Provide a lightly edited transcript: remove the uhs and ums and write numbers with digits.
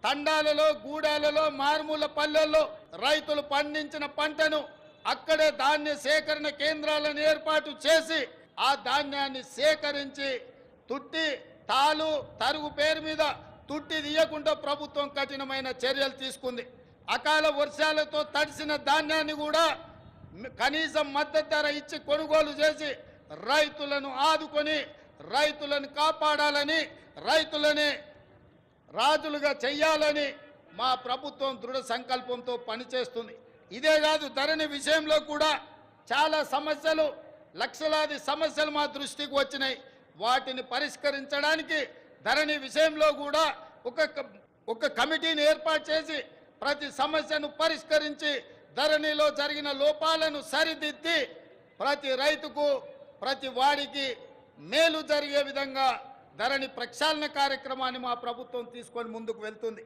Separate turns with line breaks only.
తండాలలో గూడాలలో మారుమూల పల్లెల్లో రైతులు పండించిన పంటను అక్కడే ధాన్య సేకరణ కేంద్రాలను ఏర్పాటు చేసి ఆ ధాన్యాన్ని సేకరించి తుట్టి తాలు తరుగు పేరు మీద తుట్టి తీయకుండా ప్రభుత్వం కఠినమైన చర్యలు తీసుకుంది. అకాల వర్షాలతో తడిసిన ధాన్యాన్ని కూడా కనీసం మద్దతు ధర ఇచ్చి కొనుగోలు చేసి రైతులను ఆదుకొని రైతులను కాపాడాలని రైతులని రాజులుగా చెయ్యాలని మా ప్రభుత్వం దృఢ సంకల్పంతో పనిచేస్తుంది. ఇదే కాదు, ధరణి విషయంలో కూడా చాలా సమస్యలు, లక్షలాది సమస్యలు మా దృష్టికి వచ్చినాయి. వాటిని పరిష్కరించడానికి ధరణి విషయంలో కూడా ఒక కమిటీని ఏర్పాటు చేసి ప్రతి సమస్యను పరిష్కరించి ధరణిలో జరిగిన లోపాలను సరిదిద్ది ప్రతి రైతుకు ప్రతి వాడికి మేలు జరిగే విధంగా ధరణి ప్రక్షాళన కార్యక్రమాన్ని మా ప్రభుత్వం తీసుకొని ముందుకు వెళ్తుంది.